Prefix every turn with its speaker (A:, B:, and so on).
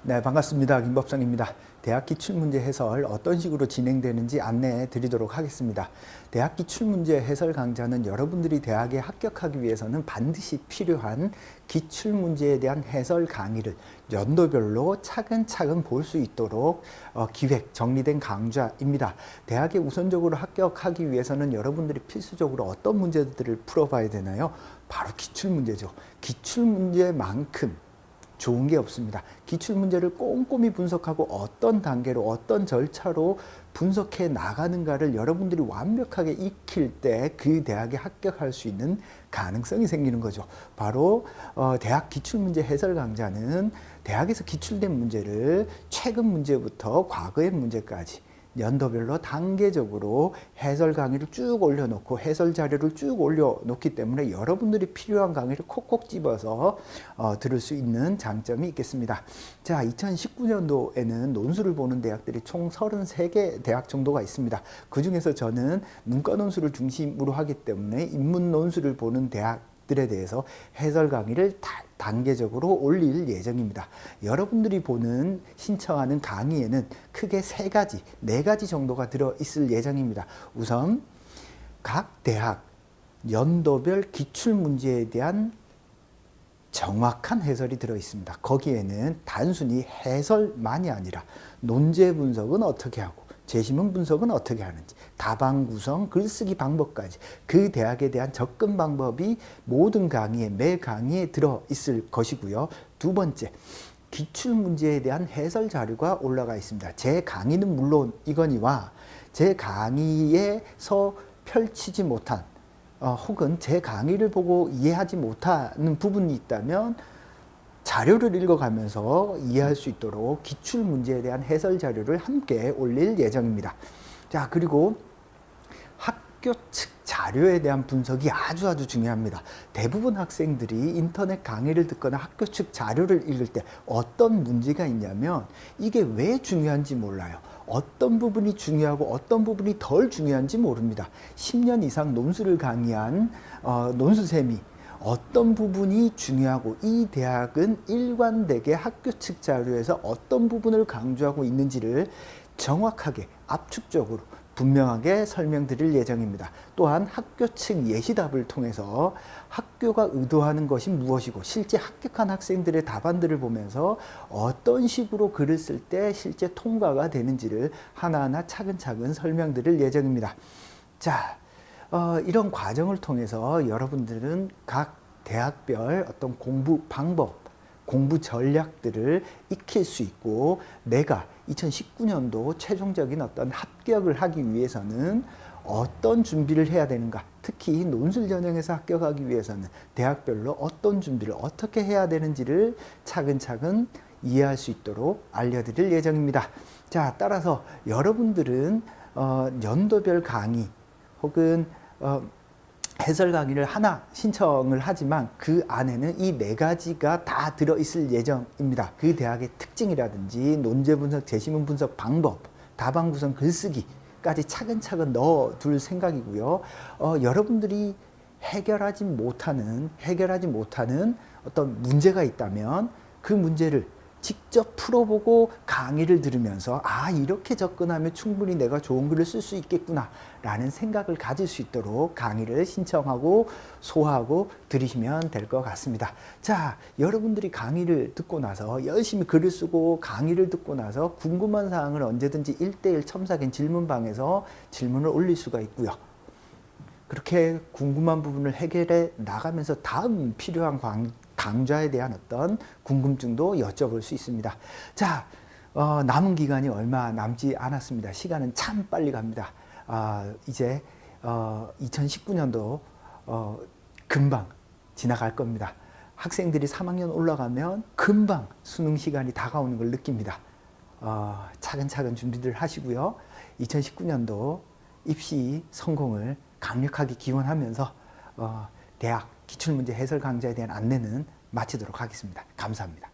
A: 네, 반갑습니다. 김법성입니다. 대학 기출문제 해설 어떤 식으로 진행되는지 안내해 드리도록 하겠습니다. 대학 기출문제 해설 강좌는 여러분들이 대학에 합격하기 위해서는 반드시 필요한 기출문제에 대한 해설 강의를 연도별로 차근차근 볼 수 있도록 기획, 정리된 강좌입니다. 대학에 우선적으로 합격하기 위해서는 여러분들이 필수적으로 어떤 문제들을 풀어봐야 되나요? 바로 기출문제죠. 기출문제만큼 좋은 게 없습니다. 기출문제를 꼼꼼히 분석하고 어떤 단계로 어떤 절차로 분석해 나가는가를 여러분들이 완벽하게 익힐 때 그 대학에 합격할 수 있는 가능성이 생기는 거죠. 바로 대학 기출문제 해설 강좌는 대학에서 기출된 문제를 최근 문제부터 과거의 문제까지 연도별로 단계적으로 해설 강의를 쭉 올려놓고 해설 자료를 쭉 올려놓기 때문에 여러분들이 필요한 강의를 콕콕 집어서 들을 수 있는 장점이 있겠습니다. 자, 2019년도에는 논술을 보는 대학들이 총 33개 대학 정도가 있습니다. 그 중에서 저는 문과 논술을 중심으로 하기 때문에 인문 논술을 보는 대학들에 대해서 해설 강의를 단계적으로 올릴 예정입니다. 여러분들이 보는 신청하는 강의에는 크게 3가지, 4가지 정도가 들어있을 예정입니다. 우선 각 대학 연도별 기출문제에 대한 정확한 해설이 들어있습니다. 거기에는 단순히 해설만이 아니라 논제 분석은 어떻게 하고 제시문 분석은 어떻게 하는지, 답안 구성, 글쓰기 방법까지 그 대학에 대한 접근 방법이 모든 강의에, 매 강의에 들어있을 것이고요. 두 번째, 기출문제에 대한 해설 자료가 올라가 있습니다. 제 강의는 물론 이거니와 제 강의에서 펼치지 못한 혹은 제 강의를 보고 이해하지 못하는 부분이 있다면 자료를 읽어가면서 이해할 수 있도록 기출문제에 대한 해설 자료를 함께 올릴 예정입니다. 자, 그리고 학교 측 자료에 대한 분석이 아주 중요합니다. 대부분 학생들이 인터넷 강의를 듣거나 학교 측 자료를 읽을 때 어떤 문제가 있냐면 이게 왜 중요한지 몰라요. 어떤 부분이 중요하고 어떤 부분이 덜 중요한지 모릅니다. 10년 이상 논술을 강의한 논술쌤이 어떤 부분이 중요하고 이 대학은 일관되게 학교 측 자료에서 어떤 부분을 강조하고 있는지를 정확하게 압축적으로 분명하게 설명드릴 예정입니다. 또한 학교 측 예시답을 통해서 학교가 의도하는 것이 무엇이고 실제 합격한 학생들의 답안들을 보면서 어떤 식으로 글을 쓸 때 실제 통과가 되는지를 하나하나 차근차근 설명드릴 예정입니다. 자, 이런 과정을 통해서 여러분들은 각 대학별 어떤 공부 방법, 공부 전략들을 익힐 수 있고 내가 2019년도 최종적인 어떤 합격을 하기 위해서는 어떤 준비를 해야 되는가, 특히 논술 전형에서 합격하기 위해서는 대학별로 어떤 준비를 어떻게 해야 되는지를 차근차근 이해할 수 있도록 알려드릴 예정입니다. 자, 따라서 여러분들은 연도별 강의 혹은 해설 강의를 하나 신청을 하지만 그 안에는 이 4가지가 다 들어있을 예정입니다. 그 대학의 특징이라든지 논제 분석, 제시문 분석 방법, 답안 구성, 글쓰기까지 차근차근 넣어둘 생각이고요. 여러분들이 해결하지 못하는 어떤 문제가 있다면 그 문제를 직접 풀어보고 강의를 들으면서 이렇게 접근하면 충분히 내가 좋은 글을 쓸 수 있겠구나 라는 생각을 가질 수 있도록 강의를 신청하고 소화하고 들으시면 될 것 같습니다. 자, 여러분들이 강의를 듣고 나서 열심히 글을 쓰고 강의를 듣고 나서 궁금한 사항을 언제든지 1:1 첨삭인 질문방에서 질문을 올릴 수가 있고요. 그렇게 궁금한 부분을 해결해 나가면서 다음 필요한 강좌에 대한 어떤 궁금증도 여쭤볼 수 있습니다. 자, 남은 기간이 얼마 남지 않았습니다. 시간은 참 빨리 갑니다. 이제 2019년도 금방 지나갈 겁니다. 학생들이 3학년 올라가면 금방 수능 시간이 다가오는 걸 느낍니다. 차근차근 준비들 하시고요. 2019년도 입시 성공을 강력하게 기원하면서 대학 기출문제 해설 강좌에 대한 안내는 마치도록 하겠습니다. 감사합니다.